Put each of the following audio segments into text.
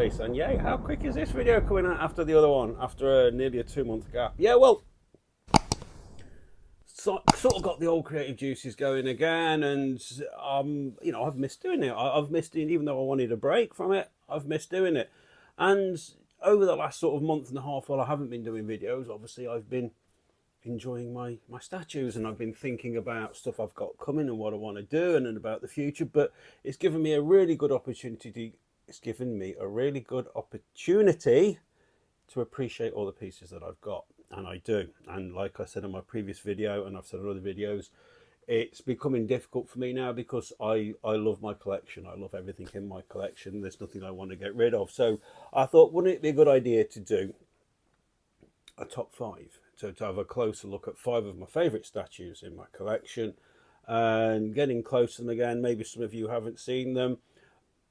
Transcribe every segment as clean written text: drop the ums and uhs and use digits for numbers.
nice. And yeah, how quick is this video coming out after the other one, after nearly a 2-month gap? Yeah, well, sort of got the old creative juices going again, and you know, I've missed doing it. I've missed it, even though I wanted a break from it. I've missed doing it, and over the last sort of month and a half, while I haven't been doing videos, obviously I've been enjoying my statues, and I've been thinking about stuff I've got coming and what I want to do and about the future. But it's given me a really good opportunity to appreciate all the pieces that I've got, and I do. And like I said in my previous video, and I've said in other videos, it's becoming difficult for me now because I love my collection. I love everything in my collection. There's nothing I want to get rid of. So I thought, wouldn't it be a good idea to do a top 5, to have a closer look at 5 of my favourite statues in my collection, and getting close to them again. Maybe some of you haven't seen them.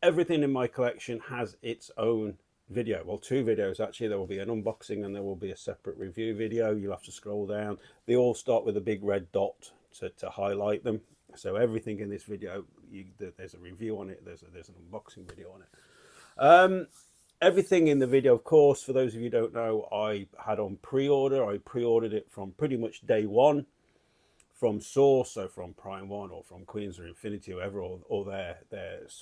Everything in my collection has its own video. Well, 2 videos actually. There will be an unboxing and there will be a separate review video. You'll have to scroll down. They all start with a big red dot to highlight them. So everything in this video, there's a review on it. There's an unboxing video on it. Everything in the video, of course, for those of you who don't know, I had on pre-order. I pre-ordered it from pretty much day one, from source, so from Prime One or from Queens or Infinity, whoever, or their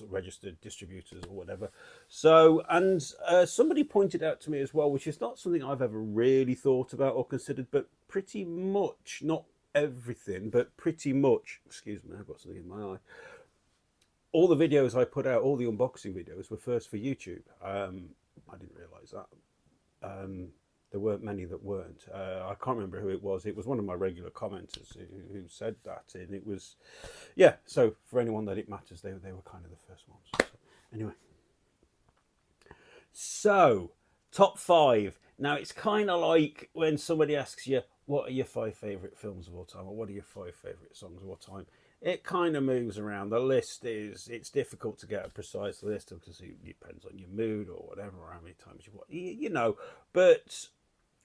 registered distributors or whatever. So, and somebody pointed out to me as well, which is not something I've ever really thought about or considered, but pretty much, not everything, but pretty much, excuse me, I've got something in my eye. All the videos I put out, all the unboxing videos, were first for YouTube. I didn't realise that. There weren't many that weren't. I can't remember who it was. It was one of my regular commenters who said that. And it was, yeah, so for anyone that it matters, they were kind of the first ones. So, anyway. So, top 5. Now, it's kind of like when somebody asks you, what are your 5 favourite films of all time? Or what are your 5 favourite songs of all time? It kind of moves around. The list it's difficult to get a precise list because it depends on your mood or whatever, or how many times you watch, you know. But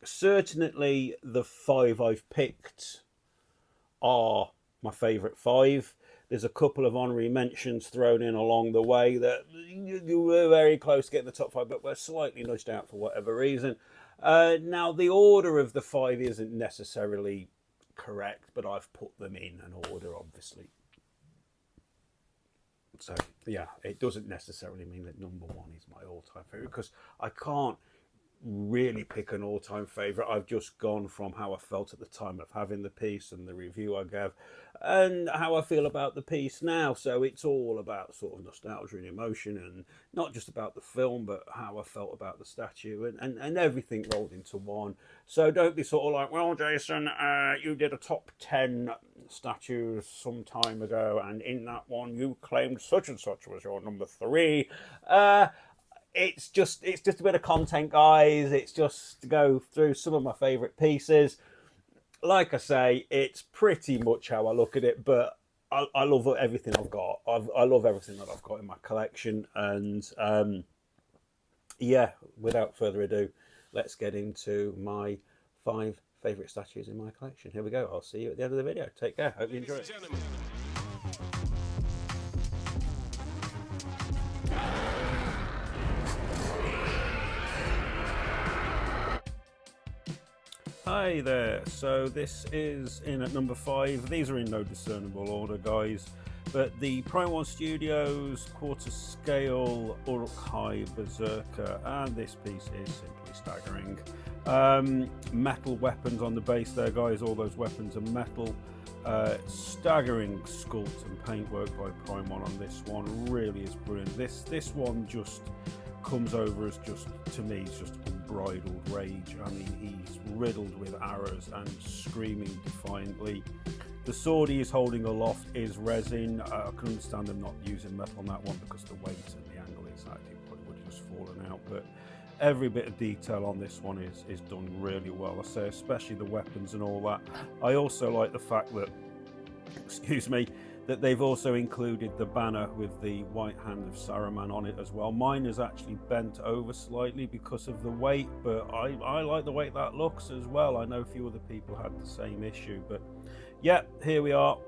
certainly the 5 I've picked are my favourite 5. There's a couple of honorary mentions thrown in along the way that you were very close to getting the top 5, but were slightly nudged out for whatever reason. Now, the order of the 5 isn't necessarily correct, but I've put them in an order, obviously. So yeah, it doesn't necessarily mean that number 1 is my all-time favorite, because I can't really pick an all-time favorite. I've just gone from how I felt at the time of having the piece and the review I gave, and how I feel about the piece now. So it's all about sort of nostalgia and emotion, and not just about the film, but how I felt about the statue, and everything rolled into one. So don't be sort of like, well, Jason, you did a top 10 statues some time ago, and in that one you claimed such and such was your number 3. It's just a bit of content, guys. It's just to go through some of my favourite pieces. Like I say, it's pretty much how I look at it, but I love everything I've got. I love everything that I've got in my collection. And yeah, without further ado, let's get into my 5 favourite statues in my collection. Here we go. I'll see you at the end of the video. Take care. Hope you enjoy it. Hi there, so this is in at number 5. These are in no discernible order, guys, but the Prime One Studios quarter scale Honourable Berserker, and this piece is simply staggering. Metal weapons on the base there, guys. All those weapons are metal. Staggering sculpt and paintwork by Prime One on this one. Really is brilliant. This one just comes over as, just to me, it's just unbridled rage. I mean, he's riddled with arrows and screaming defiantly. The sword he is holding aloft is resin. I can understand them not using metal on that one because the weight and the angle exactly probably would have just fallen out, but every bit of detail on this one is done really well. I say especially the weapons and all that. I also like the fact that, excuse me, that they've also included the banner with the white hand of Saruman on it as well. Mine is actually bent over slightly because of the weight, but I like the way that looks as well. I know a few other people had the same issue, but yeah, here we are.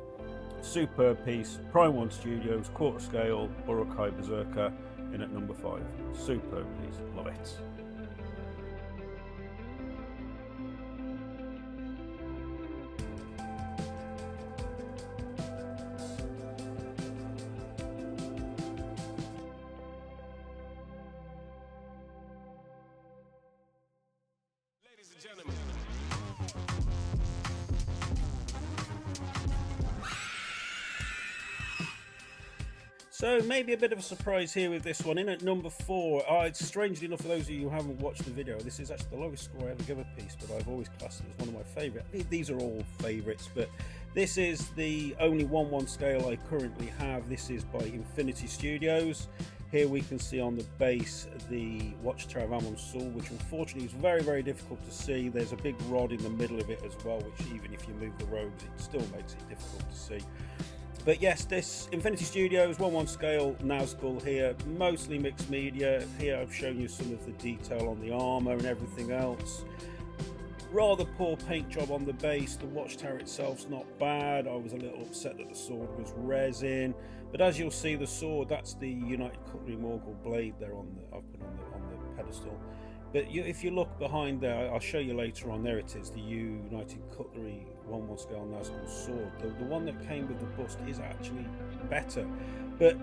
Superb piece. Prime One Studios, quarter scale, Honourable Berserker. in at number 5. Superb piece, love it. Ladies and gentlemen. So maybe a bit of a surprise here with this one. In at number 4, strangely enough, for those of you who haven't watched the video, this is actually the lowest score I ever give a piece, but I've always classed it as one of my favourite. These are all favourites, but this is the only 1/1 scale I currently have. This is by Infinity Studios. Here we can see on the base the Watchtower of Amun-Sul, which unfortunately is very, very difficult to see. There's a big rod in the middle of it as well, which even if you move the robes, it still makes it difficult to see. But yes, this Infinity Studios 1/1 scale Nazgul here, mostly mixed media. Here I've shown you some of the detail on the armour and everything else. Rather poor paint job on the base. The Watchtower itself's not bad. I was a little upset that the sword was resin, but as you'll see, the sword, that's the United Cutlery Morgul blade there I've put on the pedestal. But if you look behind there, I'll show you later on, there it is, the United Cutlery 1/1 scale Nazgul sword. The one that came with the bust is actually better, but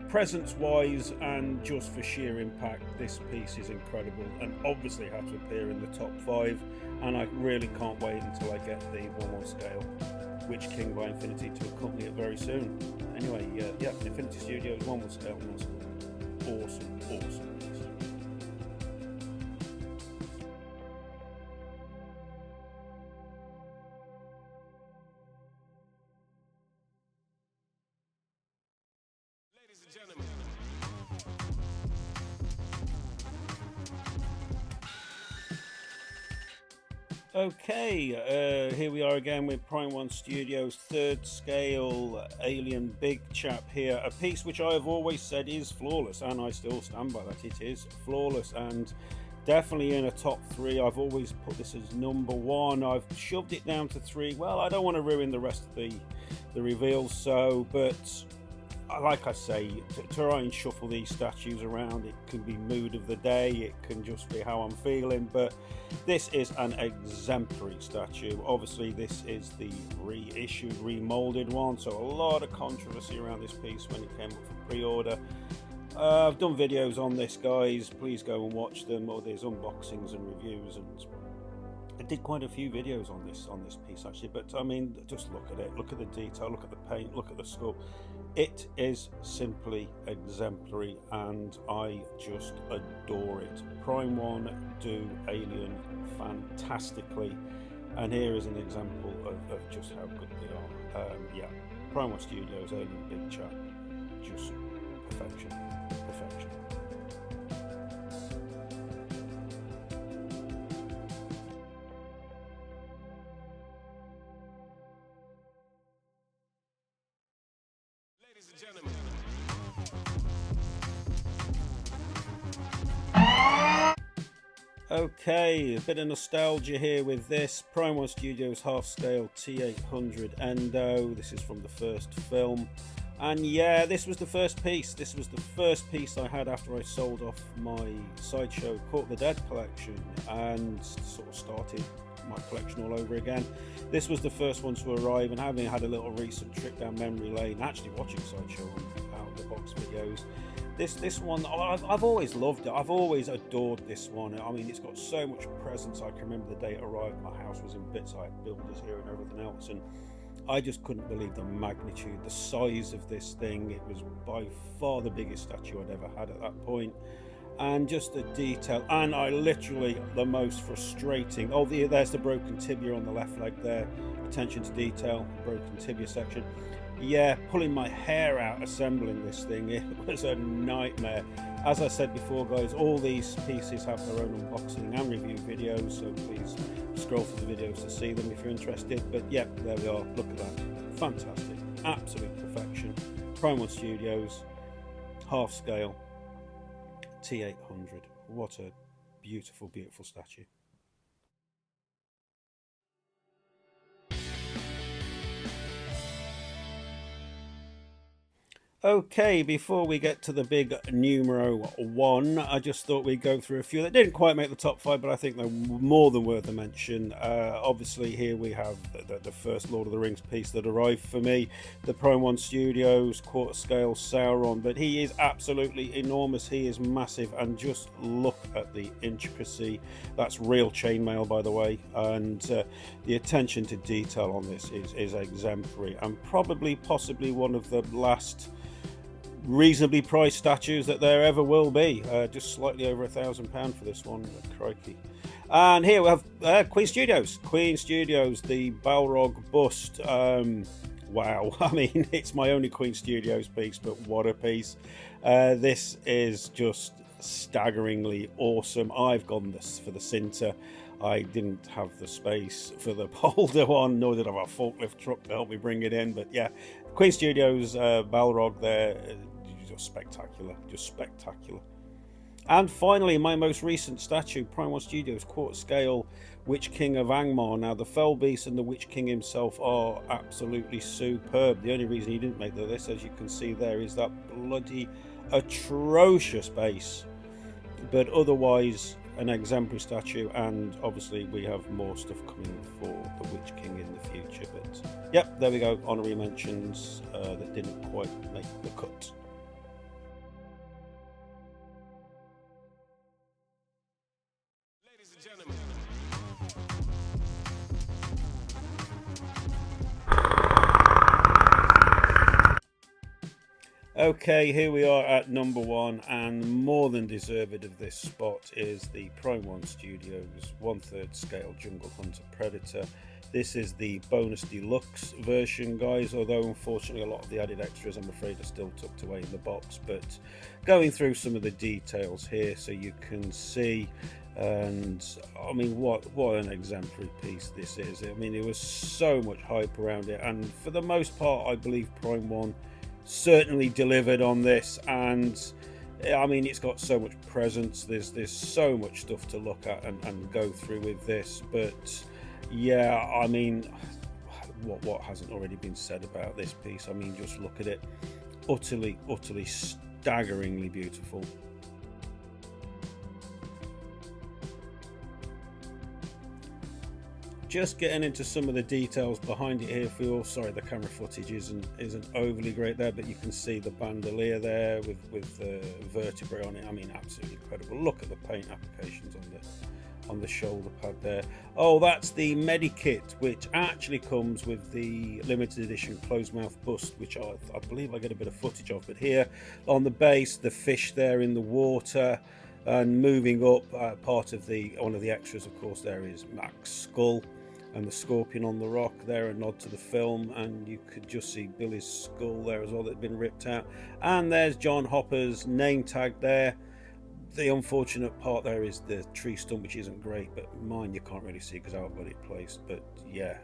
presence wise and just for sheer impact, this piece is incredible and obviously had to appear in the top 5, and I really can't wait until I get the 1/1 scale Witch King by Infinity to accompany it very soon. Anyway, yeah, Infinity Studios 1/1 scale Nazgul. Awesome piece. Ladies and gentlemen. Okay, here we are again with Prime 1 Studios 3rd scale Alien Big Chap here. A piece which I have always said is flawless, and I still stand by that. It is flawless and definitely in a top 3. I've always put this as number 1. I've shoved it down to 3. Well, I don't want to ruin the rest of the reveals, so, but like I say, to try and shuffle these statues around, it can be mood of the day, it can just be how I'm feeling, but this is an exemplary statue. Obviously this is the reissued, remolded one, so a lot of controversy around this piece when it came up for pre-order. I've done videos on this, guys, please go and watch them, or there's unboxings and reviews, and I did quite a few videos on this piece actually, but I mean, just look at it, look at the detail, look at the paint, look at the sculpt. It is simply exemplary and I just adore it. Prime 1 do Alien fantastically, and here is an example of just how good they are. Yeah, Prime 1 Studios Alien Big Chap, just perfection. Ladies and gentlemen. Okay, a bit of nostalgia here with this. Prime 1 Studios half-scale T800 Endo. This is from the first film. And yeah, this was the first piece. This was the first piece I had after I sold off my Sideshow Court of the Dead collection and sort of started my collection all over again. This was the first one to arrive, and having had a little recent trip down memory lane, actually watching Sideshow out of the box videos, this one, I've always loved it. I've always adored this one. I mean, it's got so much presence. I can remember the day it arrived, my house was in bits. I had builders here and everything else, and I just couldn't believe the magnitude, the size of this thing. It was by far the biggest statue I'd ever had at that point. And just the detail, and I literally, the most frustrating, there's the broken tibia on the left leg there, attention to detail, broken tibia section. Yeah, pulling my hair out assembling this thing, it was a nightmare. As I said before, guys, all these pieces have their own unboxing and review videos, so please scroll through the videos to see them if you're interested. But yeah, there we are, look at that, fantastic, absolute perfection. Prime 1 Studios, half scale T800. What a beautiful, beautiful statue. Okay, before we get to the big numero one, I just thought we'd go through a few that didn't quite make the top five, but I think they're more than worth a mention. Obviously, here we have the first Lord of the Rings piece that arrived for me, the Prime 1 Studios quarter scale Sauron, but he is absolutely enormous. He is massive, and just look at the intricacy. That's real chainmail, by the way, and the attention to detail on this is exemplary, and probably possibly one of the last reasonably priced statues that there ever will be. Just slightly over £1,000 for this one. Crikey. And here we have Queen Studios, the Balrog bust. Wow, I mean, it's my only Queen Studios piece, but what a piece. This is just staggeringly awesome. I've gone this for the Cinta. I didn't have the space for the Boulder one, nor did I have a forklift truck to help me bring it in. But yeah, Queen Studios Balrog there, just spectacular. And finally, my most recent statue, Prime 1 Studios quarter scale Witch King of Angmar. Now, the Fell Beast and the Witch King himself are absolutely superb. The only reason he didn't make this, as you can see there, is that bloody atrocious base. But otherwise, an exemplary statue, and obviously we have more stuff coming for the Witch King in the future. But yep, there we go, honorary mentions that didn't quite make the cut. Ladies and gentlemen. Okay, here we are at number one, and more than deserved of this spot is the Prime 1 Studios 1/3 scale Jungle Hunter Predator. This is the bonus deluxe version, guys, although unfortunately a lot of the added extras, I'm afraid, are still tucked away in the box. But going through some of the details here so you can see, and I mean, what an exemplary piece this is. I mean, there was so much hype around it, and for the most part I believe Prime 1 certainly delivered on this. And I mean, it's got so much presence, there's so much stuff to look at and go through with this. But yeah, I mean, what hasn't already been said about this piece? I mean, just look at it, utterly staggeringly beautiful. Just getting into some of the details behind it here. Sorry, the camera footage isn't overly great there, but you can see the bandolier there with the vertebrae on it. I mean, absolutely incredible. Look at the paint applications on the shoulder pad there. Oh, that's the medikit, which actually comes with the limited edition closed mouth bust, which I believe I get a bit of footage of. But here on the base, the fish there in the water. And moving up, part of one of the extras, of course, there is Mac's skull and the scorpion on the rock there, a nod to the film, and you could just see Billy's skull there as well that had been ripped out. And there's John Hopper's name tag there. The unfortunate part there is the tree stump, which isn't great, but mine you can't really see because I've got it placed. But yeah,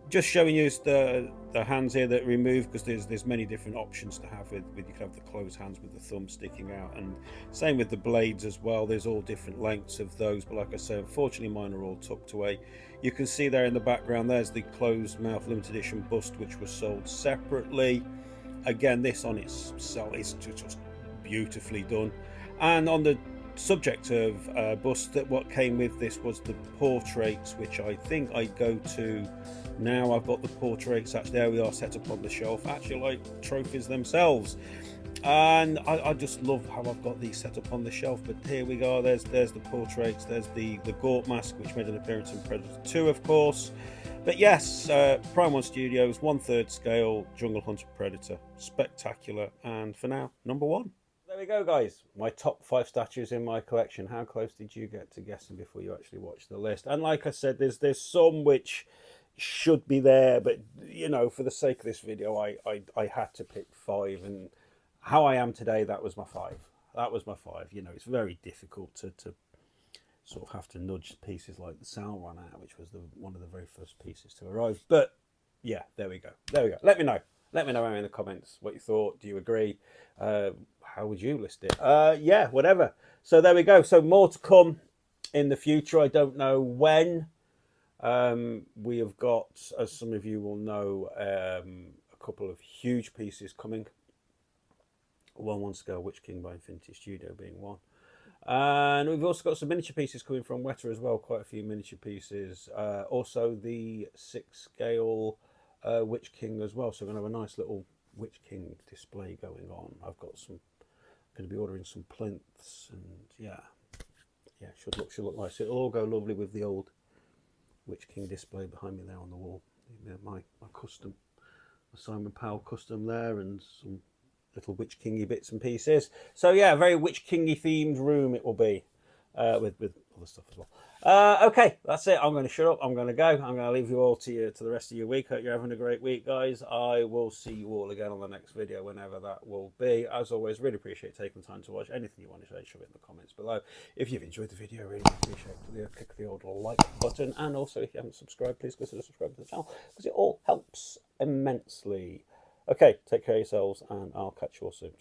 just showing you the hands here that remove, because there's many different options to have with you can have the closed hands with the thumb sticking out, and same with the blades as well. There's all different lengths of those, but like I say, unfortunately mine are all tucked away. You can see there in the background, there's the closed mouth limited edition bust, which was sold separately. Again, this on itself is just beautifully done. And on the subject of bust, that what came with this was the portraits, which I think I go to now. I've got the portraits, actually there we are, set up on the shelf, actually like trophies themselves. And I just love how I've got these set up on the shelf. But here we go, there's the portraits, there's the Gort mask, which made an appearance in Predator 2, of course. But yes, Prime 1 Studios 1/3 scale Jungle Hunter Predator, spectacular. And for now, number one. There we go, guys, my top 5 statues in my collection. How close did you get to guessing before you actually watched the list? And like I said, there's some which should be there, but you know, for the sake of this video, I had to pick 5, and how I am today, that was my 5. You know, it's very difficult to sort of have to nudge pieces like the Sauron out, which was one of the very first pieces to arrive. But yeah, there we go. Let me know in the comments what you thought. Do you agree? How would you list it? Yeah, whatever. So there we go. So more to come in the future. I don't know when. We have got, as some of you will know, a couple of huge pieces coming. 1/1 scale Witch King by Infinity Studio being one. And we've also got some miniature pieces coming from Weta as well, quite a few miniature pieces. Also the 6 scale Witch King as well, so we're going to have a nice little Witch King display going on. I've got some, going to be ordering some plinths, and yeah, should look nice. It'll all go lovely with the old Witch King display behind me there on the wall. My custom, my Simon Powell custom there, and some little Witch Kingy bits and pieces. So yeah, a very Witch Kingy themed room it will be, with other stuff as well. Okay, that's it. I'm going to shut up. I'm going to go. I'm going to leave you all to the rest of your week. Hope you're having a great week, guys. I will see you all again on the next video, whenever that will be. As always, really appreciate taking the time to watch. Anything you want to say, shove it in the comments below. If you've enjoyed the video, really appreciate click the old like button, and also if you haven't subscribed, please consider subscribing to the channel, because it all helps immensely. Okay, take care of yourselves, and I'll catch you all soon.